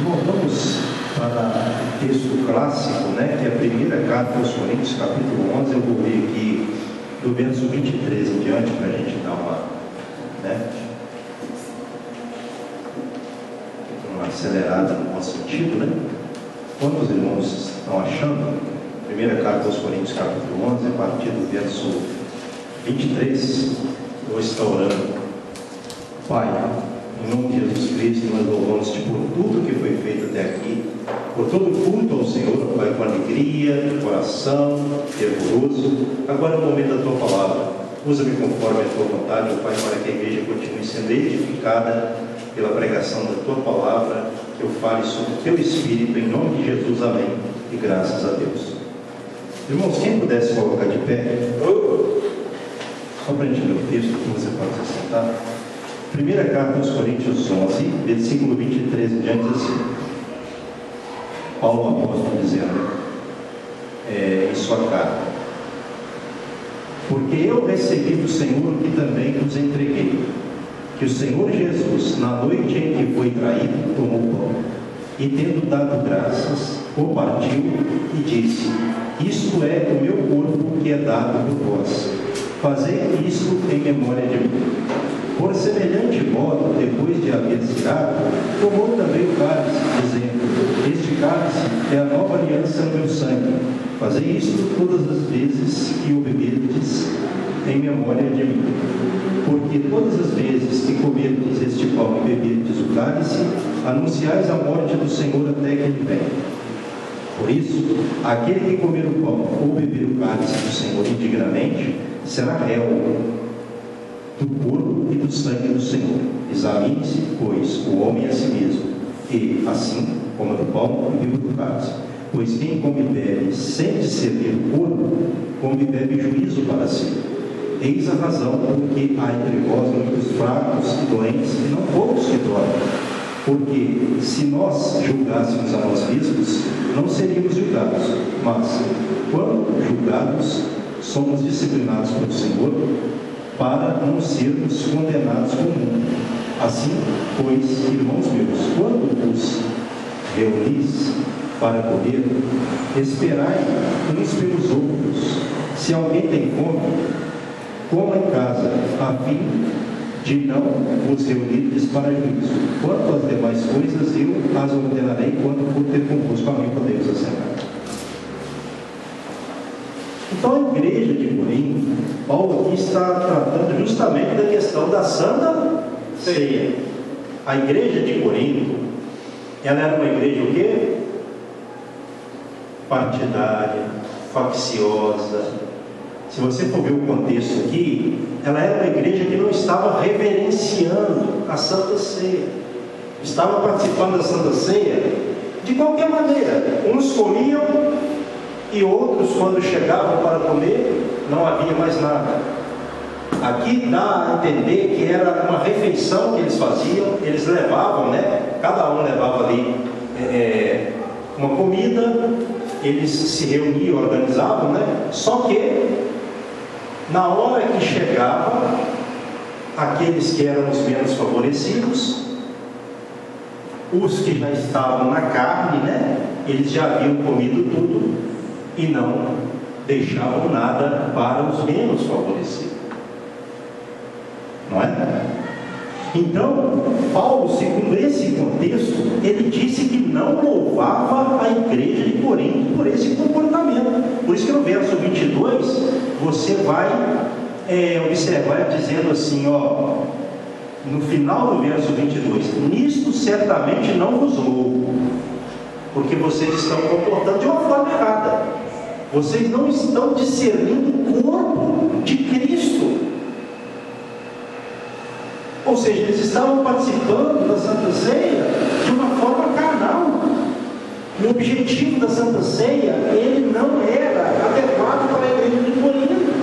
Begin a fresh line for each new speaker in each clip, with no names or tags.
Bom, vamos para o texto clássico, né, que é a primeira carta aos Coríntios, capítulo 11. Eu vou ler aqui do verso 23 em diante, para a gente dar uma acelerada no nosso sentido, né? Quando os irmãos estão achando, primeira carta aos Coríntios, capítulo 11, a partir do verso 23, eu estou orando. Pai, em nome de Jesus Cristo, nós louvamos-te por tudo que foi feito até aqui, por todo o culto ao Senhor, Pai, com alegria, coração, fervoroso. Agora é o momento da tua palavra. Usa-me conforme a tua vontade, ó Pai, para que a igreja continue sendo edificada pela pregação da tua palavra, que eu fale sobre o teu Espírito, em nome de Jesus, amém, e graças a Deus. Irmãos, quem pudesse colocar de pé, só para a gente ler o texto, que você pode se sentar. Primeira carta aos Coríntios 11, versículo 23 em diante, assim. Paulo apóstolo dizendo em sua carta: porque eu recebi do Senhor o que também vos entreguei, que o Senhor Jesus, na noite em que foi traído, tomou o pão, e tendo dado graças, o partiu e disse: isto é o meu corpo que é dado por vós, fazei isto em memória de mim. Por semelhante modo, depois de haver tirado, tomou também o cálice, dizendo: este cálice é a nova aliança no meu sangue. Fazei isto todas as vezes que o beberdes em memória de mim. Porque todas as vezes que comerdes este pão e beberdes o cálice, anunciais a morte do Senhor até que ele venha. Por isso, aquele que comer o pão ou beber o cálice do Senhor indignamente, será réu do corpo e do sangue do Senhor. Examine-se, pois, o homem a si mesmo, e assim coma do pão e beba do cálice. Pois quem come e bebe sem discernir o corpo, come e bebe juízo para si. Eis a razão porque há entre vós muitos fracos e doentes, e não poucos que dormem. Porque se nós julgássemos a nós mesmos, não seríamos julgados, mas quando julgados, somos disciplinados pelo Senhor, para não sermos condenados com o mundo. Assim, pois, irmãos meus, quando vos reunis para comer, esperai uns pelos outros. Se alguém tem fome, coma em casa, a fim de não vos reunirdes para juízo. Quanto às demais coisas, eu as ordenarei quando for ter convosco. A mim podemos assentar. Então, a igreja de Corinto, Paulo aqui está tratando justamente da questão da Santa Ceia. A igreja de Corinto, ela era uma igreja o quê? Partidária, facciosa. Se você for ver o contexto aqui, ela era uma igreja que não estava reverenciando a Santa Ceia. Estava participando da Santa Ceia de qualquer maneira. Uns comiam e outros, quando chegavam para comer, não havia mais nada. Aqui dá a entender que era uma refeição que eles faziam. Eles levavam, cada um levava ali uma comida. Eles se reuniam, organizavam, só que na hora que chegava, aqueles que eram os menos favorecidos, os que já estavam na carne, eles já haviam comido tudo e não deixavam nada para os menos favorecidos, não é? Então, Paulo, segundo esse contexto, ele disse que não louvava a igreja de Corinto por esse comportamento. Por isso que no verso 22, você vai observar dizendo assim, no final do verso 22, nisto certamente não vos louvo, porque vocês estão comportando de uma forma errada. Vocês não estão discernindo o corpo de Cristo. Ou seja, eles estavam participando da Santa Ceia de uma forma carnal. O objetivo da Santa Ceia, ele não era adequado para a igreja de Corinto.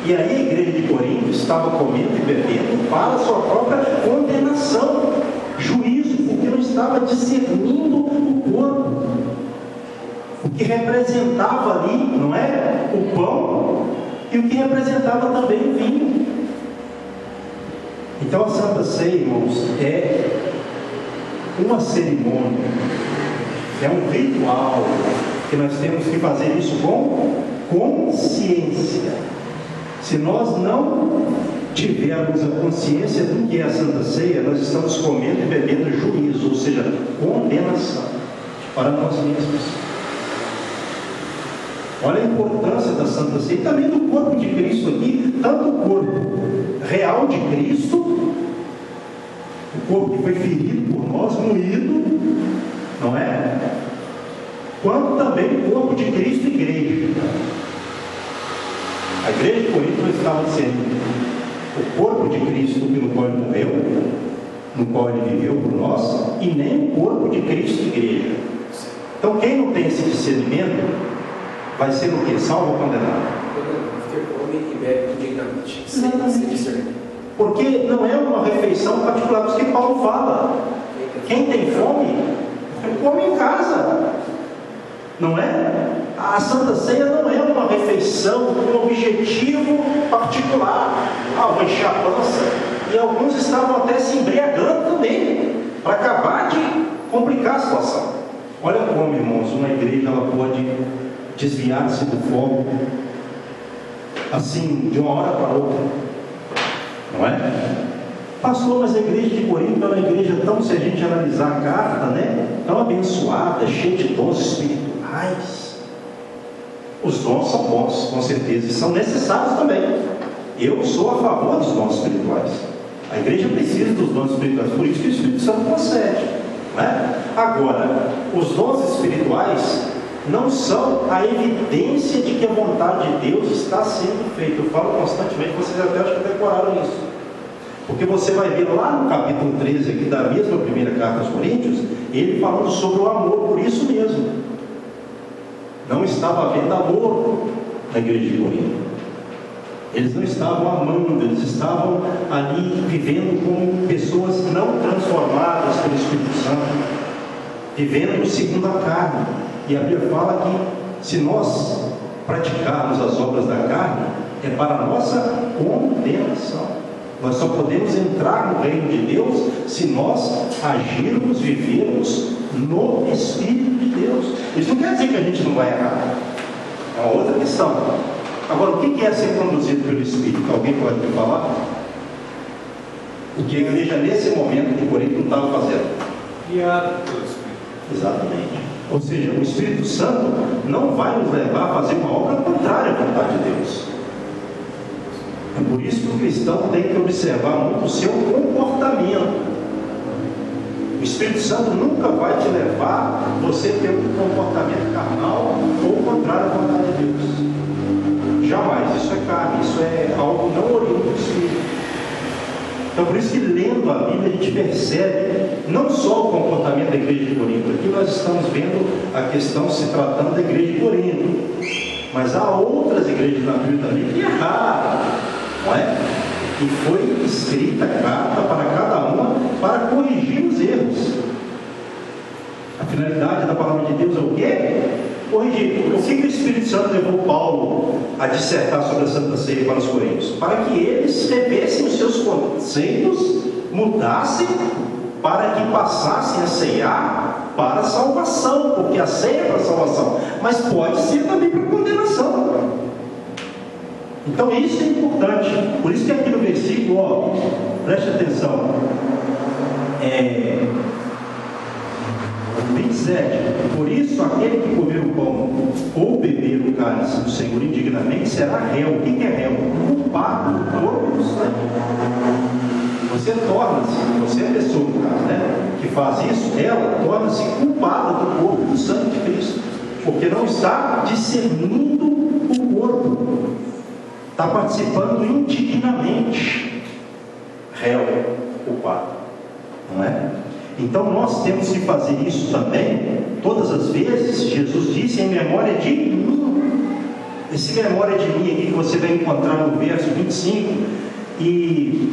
E aí a igreja de Corinto estava comendo e bebendo para a sua própria condenação, juízo, porque não estava discernindo o corpo. O que representava ali, não é? O pão, e o que representava também o vinho. Então a Santa Ceia, irmãos, é uma cerimônia, é um ritual, que nós temos que fazer isso com consciência. Se nós não tivermos a consciência do que é a Santa Ceia, nós estamos comendo e bebendo juízo, ou seja, condenação para nós mesmos. Olha a importância da Santa Ceia e também do corpo de Cristo aqui, tanto o corpo real de Cristo, o corpo que foi ferido por nós, moído, não é? Quanto também o corpo de Cristo, igreja. A igreja de Corinto não estava sendo o corpo de Cristo pelo qual ele morreu, no qual ele viveu por nós, e nem o corpo de Cristo, igreja. Então quem não tem esse discernimento vai ser o quê? Salvo ou condenado? Porque não é uma refeição particular, por isso que Paulo fala. Quem tem fome, come em casa. Não é? A Santa Ceia não é uma refeição com um objetivo particular. Vou encher a pança. E alguns estavam até se embriagando também, para acabar de complicar a situação. Olha como, irmãos, uma igreja ela pode desviar-se do foco, assim, de uma hora para outra. Não é? Pastor, mas a igreja de Corinto é uma igreja tão, se a gente analisar a carta, né, tão abençoada, cheia de dons espirituais. Os dons são bons, com certeza, e são necessários também. Eu sou a favor dos dons espirituais. A igreja precisa dos dons espirituais, por isso que o Espírito Santo concede, né? Agora, os dons espirituais não são a evidência de que a vontade de Deus está sendo feita. Eu falo constantemente, vocês até acho que decoraram isso. Porque você vai ver lá no capítulo 13 aqui da mesma primeira carta aos Coríntios, ele falando sobre o amor, por isso mesmo. Não estava havendo amor na igreja de Corinto. Eles não estavam amando, eles estavam ali vivendo como pessoas não transformadas pelo Espírito Santo, vivendo segundo a carne. E a Bíblia fala que se nós praticarmos as obras da carne, é para a nossa condenação. Nós só podemos entrar no reino de Deus se nós agirmos, vivermos no Espírito de Deus. Isso não quer dizer que a gente não vai errar. É uma outra questão. Agora, o que é ser conduzido pelo Espírito? Alguém pode me falar? O que a igreja nesse momento de Corinto não estava fazendo?
Guiado pelo Espírito.
Exatamente. Ou seja, o Espírito Santo não vai nos levar a fazer uma obra contrária à vontade de Deus. É por isso que o cristão tem que observar muito o seu comportamento. O Espírito Santo nunca vai te levar a você ter um comportamento carnal ou contrário à vontade de Deus. Jamais. Isso é carne, isso é algo não oriundo do Espírito. Então, por isso que lendo a Bíblia a gente percebe não só o comportamento da igreja de Corinto. Aqui nós estamos vendo a questão se tratando da igreja de Corinto, mas há outras igrejas na Bíblia também que erraram, não é? E foi escrita carta para cada uma para corrigir os erros. A finalidade da palavra de Deus é o quê? Corrigir. O que o Espírito Santo levou Paulo a dissertar sobre a Santa Ceia para os Coríntios? Para que eles revessem os seus conceitos, mudassem, para que passassem a ceiar para a salvação, porque a ceia é para a salvação, mas pode ser também para a condenação. Então isso é importante. Por isso que aqui no versículo, preste atenção, 27, por isso aquele que comer o pão ou beber o cálice do Senhor indignamente será réu. O que é réu? Culpado do corpo do sangue. Você torna-se, você é a pessoa, no caso, né, que faz isso, ela torna-se culpada do corpo do sangue de Cristo, porque não está discernindo o corpo, está participando indignamente. Réu, culpado, não é? Então nós temos que fazer isso também, todas as vezes. Jesus disse: em memória de mim. Esse memória de mim aqui que você vai encontrar no verso 25, e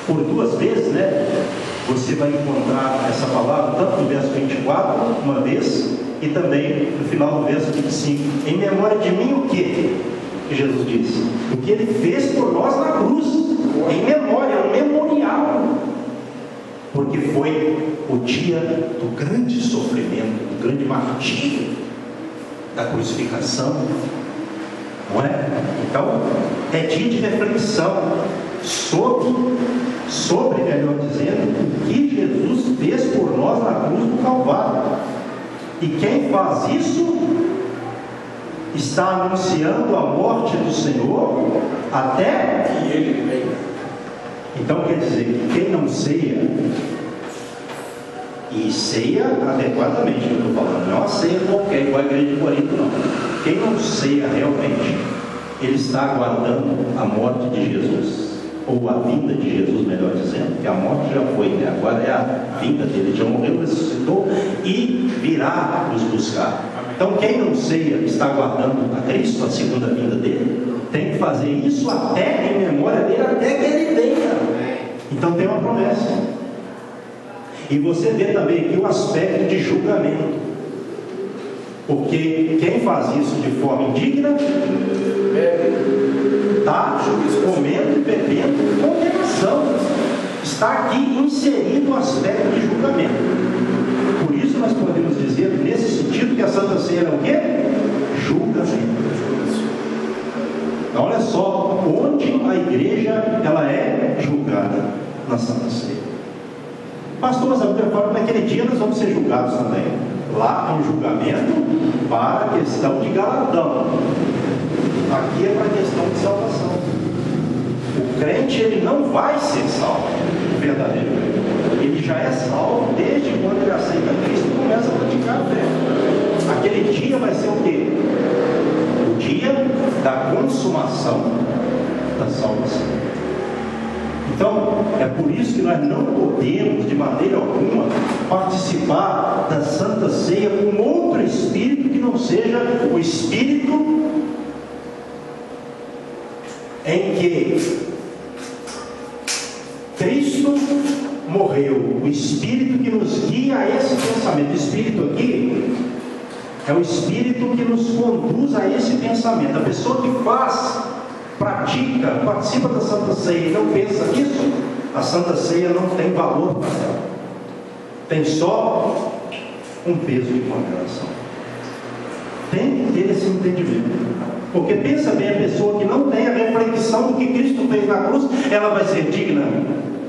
por duas vezes, né, você vai encontrar essa palavra, tanto no verso 24, uma vez, e também no final do verso 25. Em memória de mim o que Jesus disse? O que Ele fez por nós na cruz. Em memória, um memorial. porque foi o dia do grande sofrimento, do grande martírio da crucificação, não é? Então, é dia de reflexão sobre, melhor dizendo, o que Jesus fez por nós na cruz do Calvário. E quem faz isso está anunciando a morte do Senhor até que Ele venha. Então quer dizer que quem não ceia, e ceia adequadamente, que eu estou falando, não é uma ceia qualquer, igual a igreja de Corinto, não. Quem não ceia realmente, ele está aguardando a morte de Jesus, ou a vinda de Jesus, melhor dizendo, que a morte já foi, né? Agora é a vinda dele, ele já morreu, ressuscitou e virá nos buscar. Então quem não ceia está aguardando a Cristo, a segunda vinda dele, tem que fazer isso até em memória dele, até que ele venha. Então tem uma promessa. E você vê também aqui o aspecto de julgamento, porque quem faz isso de forma indigna está comendo e bebendo condenação. Está aqui inserido o aspecto de julgamento. Por isso nós podemos dizer, nesse sentido, que a Santa Ceia é o quê? Julgamento. Então olha só, onde a igreja ela é julgada na Santa Ceia. Pastor, mas eu falo, naquele dia nós vamos ser julgados também. Lá é um julgamento para a questão de galardão. Aqui é para a questão de salvação. O crente, ele não vai ser salvo verdadeiramente. Ele já é salvo desde quando ele aceita Cristo e começa a praticar a fé. Aquele dia vai ser o quê? O dia da consumação da salvação. Então, é por isso que nós não podemos, de maneira alguma, participar da Santa Ceia com outro espírito que não seja o espírito em que Cristo morreu, o espírito que nos guia a esse pensamento. O espírito aqui é o espírito que nos conduz a esse pensamento. A pessoa que pratica, participa da Santa Ceia e não pensa nisso, a Santa Ceia não tem valor para ela. Tem só um peso de condenação. Tem que ter esse entendimento. Porque pensa bem, a pessoa que não tem a reflexão do que Cristo fez na cruz, ela vai ser digna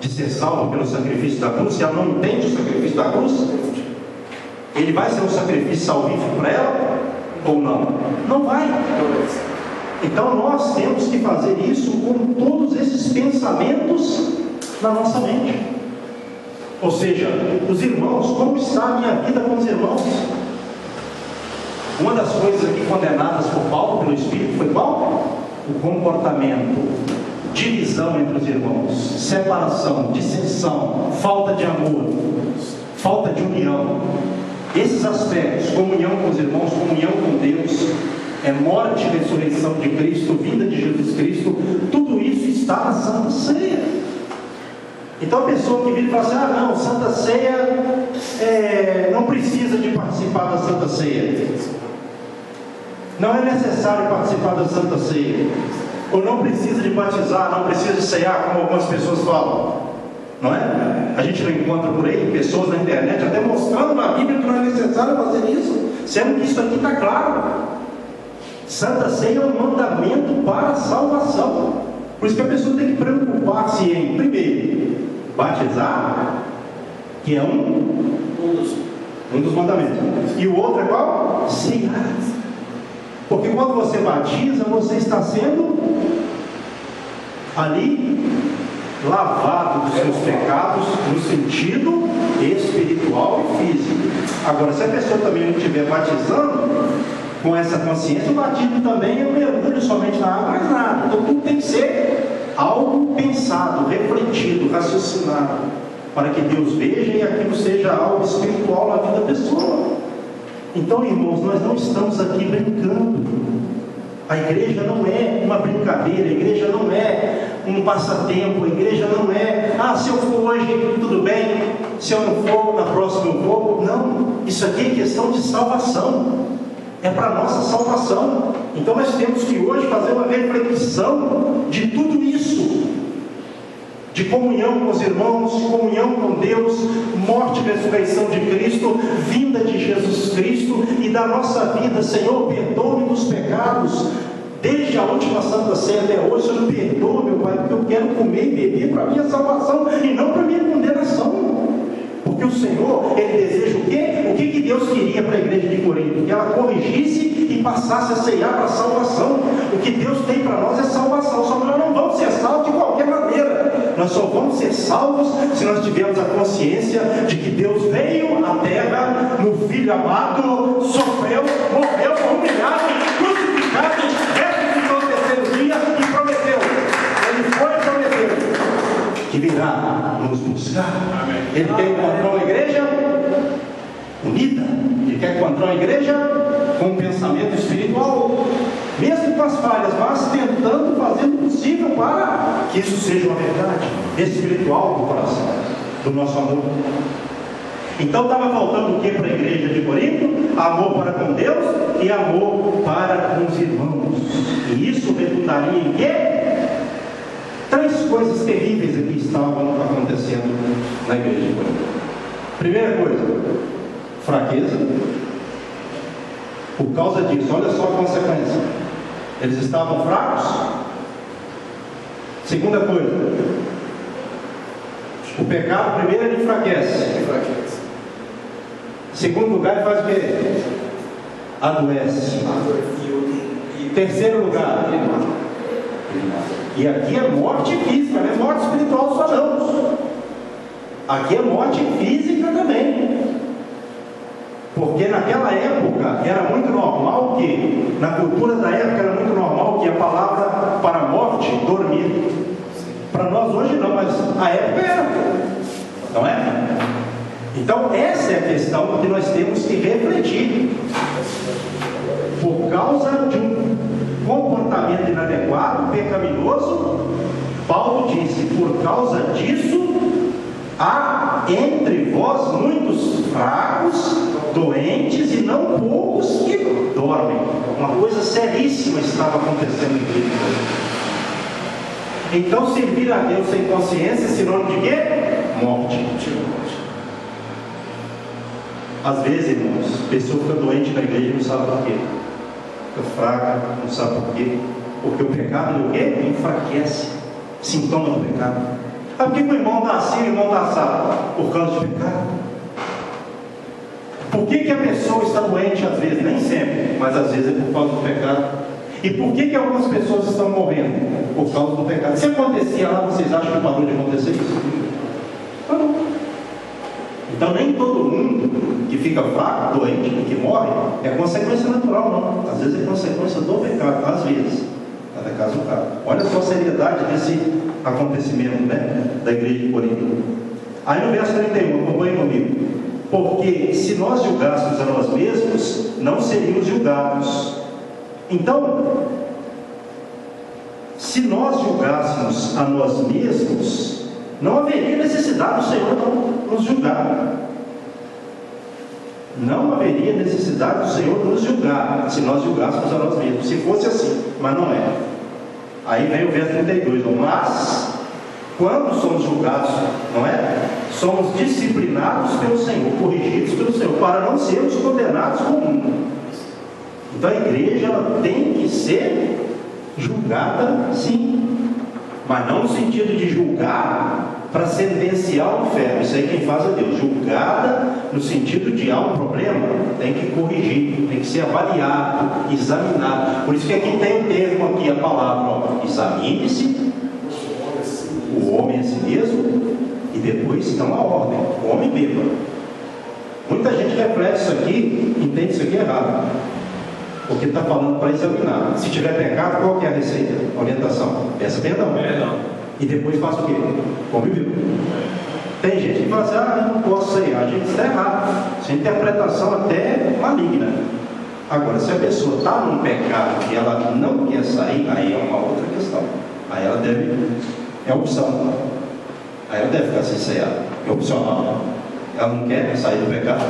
de ser salva pelo sacrifício da cruz. Se ela não entende o sacrifício da cruz, ele vai ser um sacrifício salvífico para ela ou não? Não vai. Então nós temos que fazer isso com todos esses pensamentos na nossa mente. Ou seja, os irmãos, como está a minha vida com os irmãos? Uma das coisas aqui condenadas por Paulo pelo Espírito foi qual? O comportamento, divisão entre os irmãos, separação, dissensão, falta de amor, falta de união. Esses aspectos, comunhão com os irmãos, comunhão com Deus, morte e ressurreição de Cristo, vinda de Jesus Cristo, tudo isso está na Santa Ceia. Então a pessoa que vira e fala assim, não, Santa Ceia não precisa de participar da Santa Ceia, não é necessário participar da Santa Ceia, ou não precisa de batizar, não precisa de cear, como algumas pessoas falam, não é? A gente não encontra por aí pessoas na internet até mostrando na Bíblia que não é necessário fazer isso, sendo que isso aqui está claro. Santa Ceia é um mandamento para a salvação. Por isso que a pessoa tem que preocupar-se em, primeiro, batizar, que é um dos mandamentos. E o outro é qual? Ceiar. Porque quando você batiza, você está sendo ali lavado dos seus pecados no sentido espiritual e físico. Agora, se a pessoa também não estiver batizando com essa consciência, o batismo também é um mergulho somente na água, mais nada. Então tudo tem que ser algo pensado, refletido, raciocinado, para que Deus veja e aquilo seja algo espiritual na vida da pessoa. Então, irmãos, nós não estamos aqui brincando. A igreja não é uma brincadeira, a igreja não é um passatempo, a igreja não é, se eu for hoje, tudo bem, se eu não for, na próxima eu vou. Não, isso aqui é questão de salvação, é para a nossa salvação. Então nós temos que hoje fazer uma reflexão de tudo isso. de comunhão com os irmãos, de comunhão com Deus, morte e ressurreição de Cristo, vinda de Jesus Cristo, e da nossa vida. Senhor, perdoa-me dos pecados, desde a última Santa Ceia até hoje. Senhor, perdoa, meu Pai, porque eu quero comer e beber para a minha salvação e não para a minha condenação. Porque o Senhor, Ele deseja o quê? O que Deus queria para a igreja de Corinto? Que ela corrigisse e passasse a ceiar para a salvação. O que Deus tem para nós é salvação, só que nós não vamos ser salvos de qualquer maneira. Nós só vamos ser salvos se nós tivermos a consciência de que Deus veio à terra no Filho amado, sofreu, morreu, foi humilhado, crucificado, ressuscitou no terceiro dia e prometeu. Ele foi e prometeu que virá nos buscar. Amém. Ele quer encontrar uma igreja unida. Ele quer encontrar uma igreja com um pensamento espiritual, mesmo com as falhas, mas tentando fazer o possível para que isso seja uma verdade espiritual do coração, do nosso amor. Então estava faltando o que para a igreja de Corinto? Amor para com Deus e amor para com os irmãos. E isso redundaria em quê? 3 coisas terríveis aqui estavam acontecendo na igreja de Corinto. Primeira coisa, fraqueza. Por causa disso, olha só a consequência. Eles estavam fracos. Segunda coisa, o pecado primeiro ele enfraquece. Segundo lugar, ele faz o quê? Adoece. Terceiro lugar, e aqui é morte física, não é morte espiritual só não. Aqui é morte física também. Porque naquela época era muito normal que, na cultura da época era muito normal que a palavra para a morte, dormir. Para nós hoje não, mas a época era, não é? Então essa é a questão que nós temos que refletir. Por causa de um comportamento inadequado, pecaminoso, Paulo disse: por causa disso há entre vós muitos fracos, doentes e não poucos que dormem. Uma coisa seríssima estava acontecendo em Cristo. Então servir a Deus sem consciência é sinônimo de quê? Morte. Às vezes, irmãos, a pessoa fica doente na igreja e não sabe por quê. Fica fraca, não sabe por quê. Porque o pecado o quê? Enfraquece. Sintoma do pecado. Ah, por que o irmão está assim e o irmão está assado? Por causa do pecado. Por que a pessoa está doente às vezes? Nem sempre, mas às vezes é por causa do pecado. E por que algumas pessoas estão morrendo? Por causa do pecado. Se acontecia lá, vocês acham que parou de acontecer isso? Não. Então nem todo mundo que fica fraco, doente, que morre, é consequência natural, não. Às vezes é consequência do pecado, às vezes. Cada caso é um caso. Olha só a seriedade desse acontecimento, né? Da igreja de Corinto. Aí no verso 31, acompanhe comigo. Porque se nós julgássemos a nós mesmos, não seríamos julgados. Então, se nós julgássemos a nós mesmos, não haveria necessidade do Senhor não nos julgar. Não haveria necessidade do Senhor nos julgar, se nós julgássemos a nós mesmos. Se fosse assim, mas não é. Aí vem o verso 32. Mas, quando somos julgados, não é? Somos disciplinados pelo Senhor, corrigidos pelo Senhor, para não sermos condenados com o mundo. Então a igreja ela tem que ser julgada, sim, mas não no sentido de julgar para sentenciar o inferno. Isso aí quem faz é Deus. Julgada no sentido de há um problema, tem que corrigir, tem que ser avaliado, examinado. Por isso que aqui tem o termo aqui, a palavra, examine-se o homem a si mesmo, e depois então a ordem, o homem bêbado. Muita gente reflete isso aqui, entende isso aqui errado, porque está falando para examinar. Se tiver pecado, qual que é a receita? A orientação, peça perdão. E depois faça o quê? Come bêbado. Tem gente que fala assim: ah, eu não posso sair. A gente está errado. Essa interpretação até maligna. Agora, se a pessoa está num pecado que ela não quer sair, aí é uma outra questão. Aí ela deve, é opção. Aí ela deve ficar sem cear. É opcional. Ela não quer sair do pecado.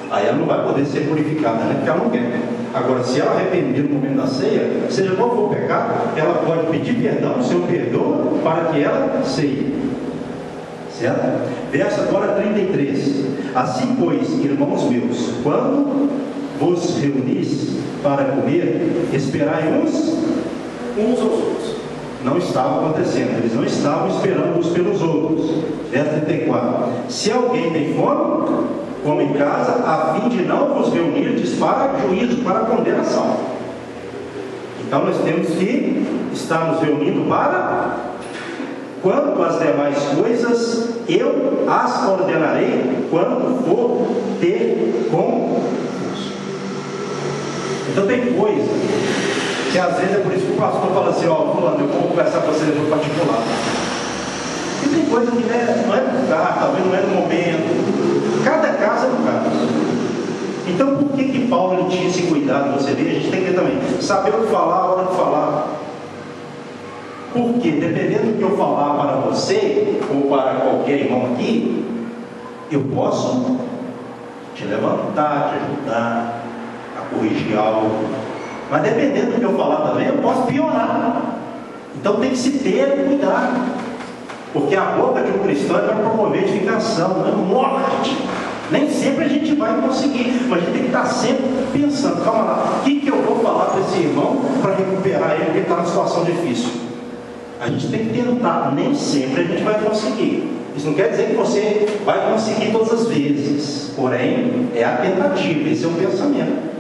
Aí ela não vai poder ser purificada, né? Porque ela não quer. Agora, se ela arrepender no momento da ceia, seja qual for o pecado, ela pode pedir perdão, o Senhor perdoa, para que ela ceie. Certo? Verso agora 33. Assim, pois, irmãos meus, quando vos reunis para comer, esperai uns aos outros. Não estava acontecendo, eles não estavam esperando uns pelos outros. Verso 34. Se alguém tem fome, come em casa, a fim de não vos reunirdes para juízo, para condenação. Então nós temos que estar nos reunindo para, quanto às demais coisas, eu as ordenarei quando for ter convosco. Então tem coisa que às vezes é por isso que o pastor fala assim: ó, fulano, eu vou conversar com você no particular. E tem coisa que não é no lugar, talvez não é no momento. Cada caso é um caso. Então por que Paulo ele tinha esse cuidado? Você vê, a gente tem que também saber o que falar, a hora de falar. Porque dependendo do que eu falar para você ou para qualquer irmão aqui, eu posso te levantar, te ajudar a corrigir algo. Mas dependendo do que eu falar também, eu posso piorar. Então tem que se ter cuidado. Porque a boca de um cristão é para promover edificação, não é morte. Nem sempre a gente vai conseguir, mas a gente tem que estar sempre pensando: calma lá, o que eu vou falar para esse irmão para recuperar ele, porque ele está numa situação difícil? A gente tem que tentar, nem sempre a gente vai conseguir. Isso não quer dizer que você vai conseguir todas as vezes, porém é a tentativa, esse é o pensamento.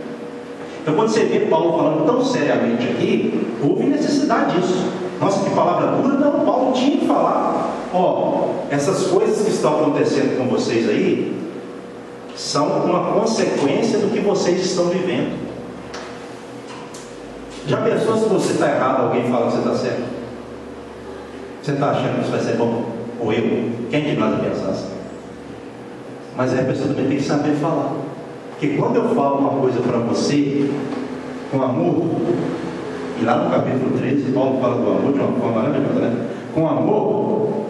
Então quando você vê Paulo falando tão seriamente aqui, houve necessidade disso. Nossa, que palavra dura. Não, Paulo tinha que falar: ó, essas coisas que estão acontecendo com vocês aí são uma consequência do que vocês estão vivendo. Já pensou se você está errado, alguém fala que você está certo? Você está achando que isso vai ser bom? Ou eu? Quem de nós pensa assim? Mas a pessoa também tem que saber falar. Porque quando eu falo uma coisa para você com amor, e lá no capítulo 13 Paulo fala do amor de uma forma maravilhosa, né? Com amor,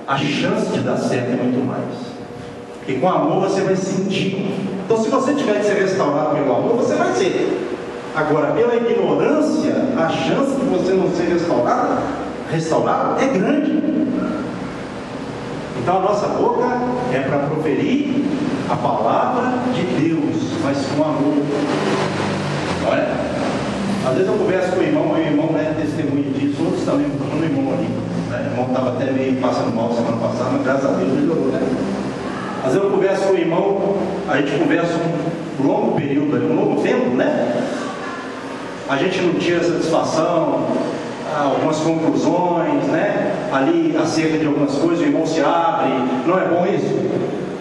a chance de dar certo é muito mais. E com amor você vai sentir. Então se você tiver que ser restaurado pelo amor, você vai ser. Agora, pela ignorância, a chance de você não ser restaurado é grande. Então a nossa boca é para proferir a palavra de Deus, mas com amor. Olha, às vezes eu converso com o irmão é testemunha disso, outros também, o irmão ali. O irmão estava até meio passando mal semana passada, mas graças a Deus melhorou, né? Às vezes eu converso com o irmão, a gente conversa um longo período, um longo tempo, né? A gente não tira satisfação, algumas conclusões, né? Ali acerca de algumas coisas, o irmão se abre. Não é bom isso?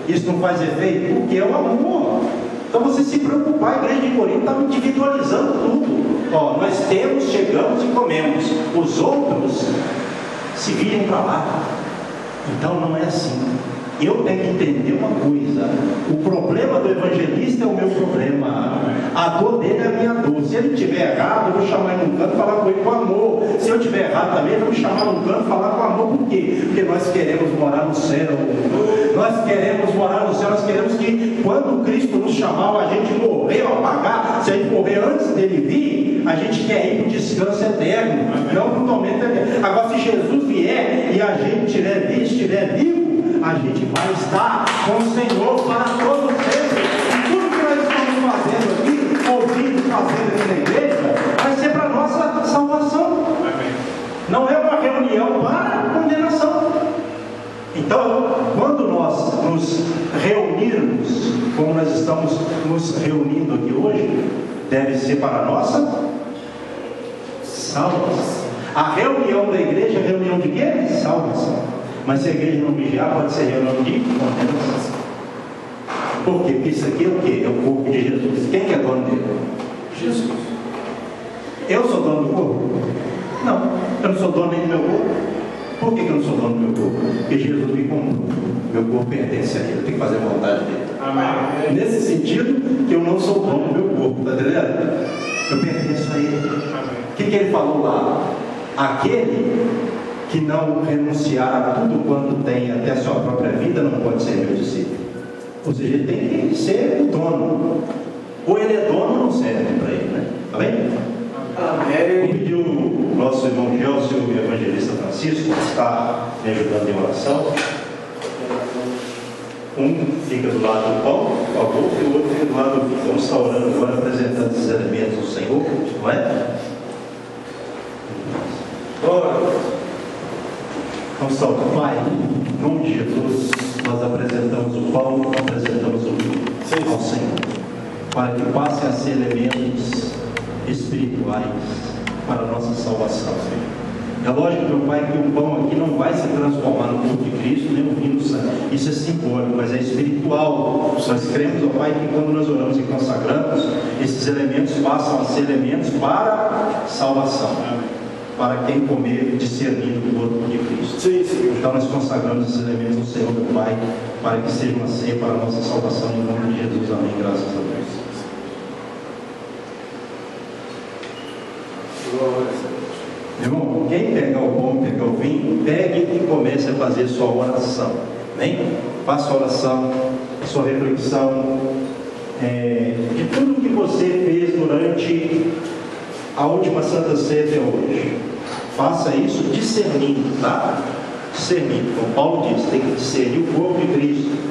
Isso não faz efeito? Porque é o amor. Então você se preocupar, a igreja de Corinto estava individualizando tudo. Ó, nós temos, chegamos e comemos. Os outros se virem para lá. Então não é assim. Eu tenho que entender uma coisa: o problema do evangelista é o meu problema, a dor dele é a minha dor. Se ele estiver errado, eu vou chamar ele num canto e falar com ele com amor. Se eu estiver errado também, eu vou chamar num canto e falar com amor. Por quê? Porque nós queremos morar no céu. Nós queremos morar no céu. Nós queremos que quando Cristo nos chamar, a gente morrer ou apagar. Se a gente morrer antes dele vir, a gente quer ir para o descanso eterno, não para o tormento eterno. Agora, se Jesus vier e a gente estiver vivo, a gente vai estar com o Senhor para todo sempre. E tudo que nós estamos fazendo aqui, ouvindo, fazendo aqui na igreja, vai ser para a nossa salvação. Não é uma reunião para condenação. Então, quando nós nos reunirmos, como nós estamos nos reunindo aqui hoje, deve ser para a nossa salvação. A reunião da igreja é reunião de quê? Salvação. Mas se a igreja não vigiar, pode ser reunião de condenação. Por quê? Porque isso aqui é o quê? É o corpo de Jesus. Quem que é dono dele? Jesus. Eu sou dono do corpo? Não, eu não sou dono nem do meu corpo. Por que eu não sou dono do meu corpo? Porque Jesus me comprou. Meu corpo pertence a ele, eu tenho que fazer a vontade dele. Amém. Nesse sentido, que eu não sou dono do meu corpo, está entendendo? Eu pertenço a ele. O que ele falou lá? Aquele que não renunciar a tudo quanto tem, até a sua própria vida, não pode ser meu discípulo. Ou seja, ele tem que ser o dono. Ou ele é dono, não serve para ele, né? Tá bem? Amém. Vou pedir o nosso irmão Gelson, o evangelista Francisco, que está me ajudando em oração. Um fica do lado do pão, por favor, e o outro fica do lado do vinho. Vamos estar orando agora, apresentando esses elementos do Senhor, não é? Vamos estar orando. Pai, em nome de Jesus, nós apresentamos o pão, apresentamos o vinho ao Senhor, para que passem a ser elementos espirituais para a nossa salvação, Senhor. É lógico, meu Pai, que o pão aqui não vai se transformar no corpo de Cristo, nem o vinho no sangue. Isso é simbólico, mas é espiritual. Nós cremos, ó Pai, que quando nós oramos e consagramos, esses elementos passam a ser elementos para salvação. Para quem comer, discernindo o corpo de Cristo.
Sim, sim.
Então nós consagramos esses elementos ao Senhor, meu Pai, para que seja uma ceia para a nossa salvação, em nome de Jesus. Amém. Graças a Deus.
Glória a Deus.
Irmão, quem pegar o pão, pegar o vinho, pegue e comece a fazer sua oração. Amém? Faça a oração, a sua reflexão de tudo que você fez durante a última Santa Ceia até hoje. Faça isso discernindo, tá? Discernindo. Como Paulo diz, tem que discernir o corpo de Cristo.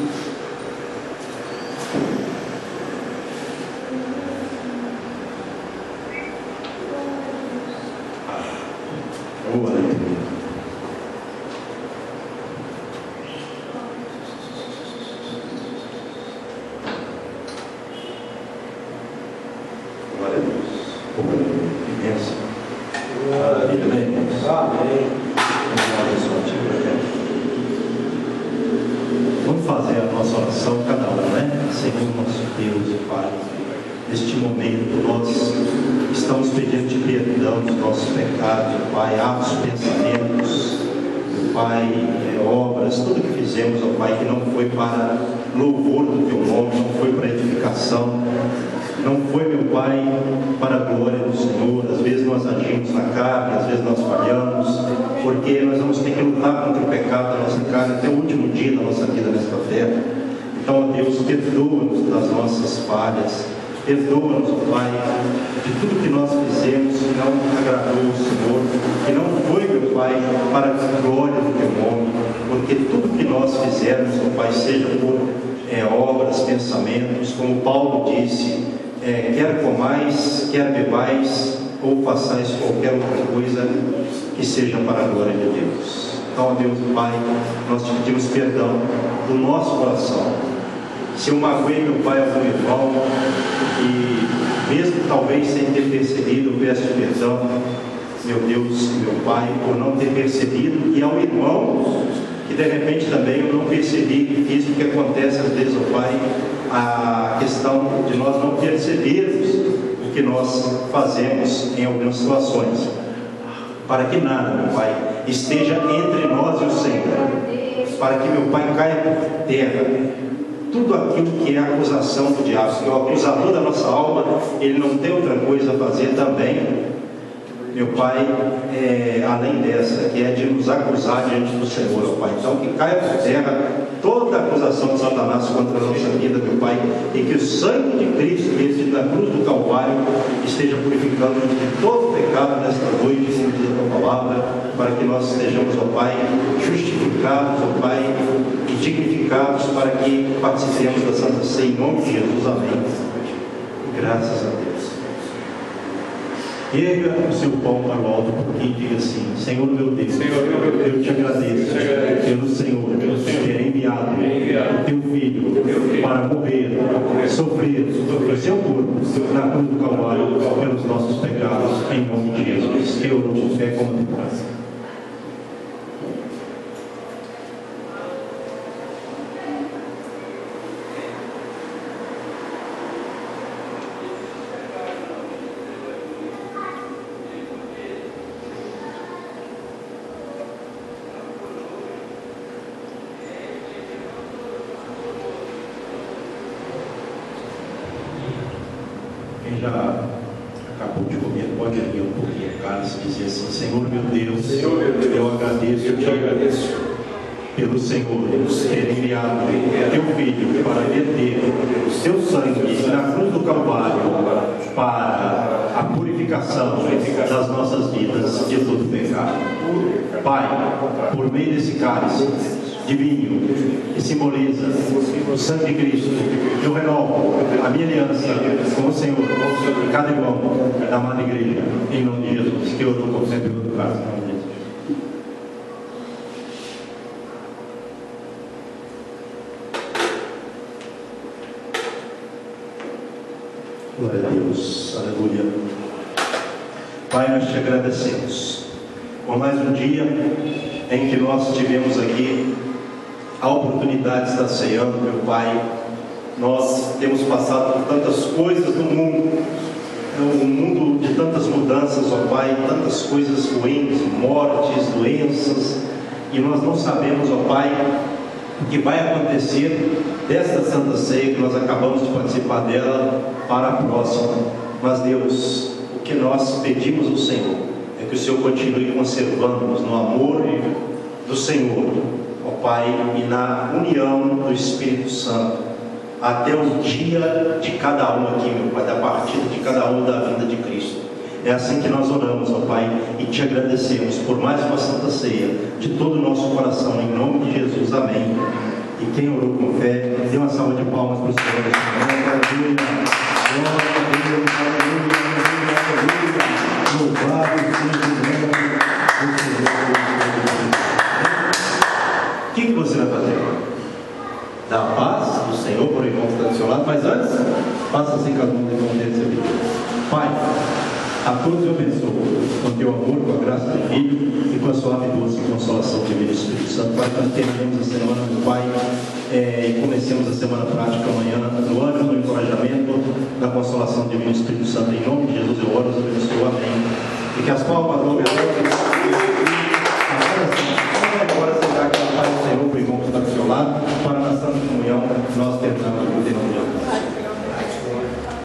Vamos fazer a nossa oração, cada um, né? Senhor nosso Deus e Pai, neste momento nós estamos pedindo-te perdão dos nossos pecados, Pai, atos, pensamentos, Pai, obras, tudo que fizemos, ó Pai, que não foi para louvor do Teu nome, não foi para edificação, não foi, meu Pai, para a glória do Senhor. Às vezes nós agimos na carne, às vezes nós falhamos, porque nós vamos ter que lutar contra o pecado da nossa carne até o último dia da nossa vida nesta terra. Então, ó Deus, perdoa-nos das nossas falhas, perdoa-nos, ó Pai, de tudo que nós fizemos que não agradou o Senhor, que não foi, meu Pai, para a glória do Teu nome, porque tudo que nós fizermos, ó Pai, seja por obras, pensamentos, como Paulo disse, quer comais, quer bebais, ou façais qualquer outra coisa que seja para a glória de Deus. Então, ó Deus Pai, nós te pedimos perdão do nosso coração. Se eu magoei, meu Pai, algum irmão, e mesmo talvez sem ter percebido, eu peço perdão, meu Deus e meu Pai, por não ter percebido, e ao irmão que de repente também eu não percebi que fiz, porque acontece às vezes, ó Pai, a questão de nós não percebermos o que nós fazemos em algumas situações, para que nada, meu Pai, esteja entre nós e o Senhor, para que, meu Pai, caia por terra tudo aquilo que é acusação do diabo, que é o acusador da nossa alma, ele não tem outra coisa a fazer também, meu Pai, além dessa, que é de nos acusar diante do Senhor, ó Pai. Então, que caia por terra toda a acusação de Satanás contra a nossa vida, meu Pai, e que o sangue de Cristo, desde na cruz do Calvário, esteja purificando de todo pecado nesta noite, como diz a Tua palavra, para que nós estejamos, ó Pai, justificados, ó Pai, e dignificados, para que participemos da Santa Ceia, em nome de Jesus. Amém. Graças a Deus. Erga o seu pão para o alto e diga assim: Senhor meu Deus, eu te agradeço pelo Senhor ter enviado o teu Filho para morrer, sofrer o seu corpo na cruz do Calvário pelos nossos pecados, em nome de Jesus. Eu não te fé como de graça. Quem já acabou de comer, pode erguer um pouquinho o cálice e dizer assim: Senhor meu Deus, eu agradeço pelo Senhor ter enviado teu Filho para verter o teu sangue na cruz do Calvário para a purificação das nossas vidas de todo pecado. Pai, por meio desse cálice, de vinho, que simboliza o sangue de Cristo. Eu renovo a minha aliança com o Senhor, e cada irmão da amada igreja, em nome de Jesus, que eu orou por sempre do caso, em nome de Jesus. Glória a Deus, aleluia. Pai, nós te agradecemos por mais um dia em que nós tivemos aqui a oportunidade de estar ceando, meu Pai. Nós temos passado por tantas coisas no mundo, um mundo de tantas mudanças, ó Pai, tantas coisas ruins, mortes, doenças, e nós não sabemos, ó Pai, o que vai acontecer desta Santa Ceia que nós acabamos de participar dela para a próxima. Mas Deus, o que nós pedimos ao Senhor é que o Senhor continue conservando-nos no amor do Senhor, ó Pai, e na união do Espírito Santo, até o dia de cada um aqui, meu Pai, da partida de cada um da vinda de Cristo. É assim que nós oramos, ó Pai, e te agradecemos por mais uma Santa Ceia, de todo o nosso coração, em nome de Jesus, amém. E quem orou com fé, dê uma salva de palmas para o Senhor. Aleluia, glória a Deus, aleluia, aleluia, louvado seja o nome do Senhor. O que você vai fazer? Dar a paz do Senhor por irmão que está do seu lado, mas antes, faça assim cada um irmão dele seu vídeo. Pai, a todos eu abençoo com teu amor, com a graça do Filho e com a suave doce consolação divina do Espírito Santo. Pai, nós terminemos a semana, meu Pai, e comecemos a semana prática amanhã, no ânimo, no encorajamento, na consolação divina do Espírito Santo. Em nome de Jesus eu oro, eu abençoo, amém. E que as palmas do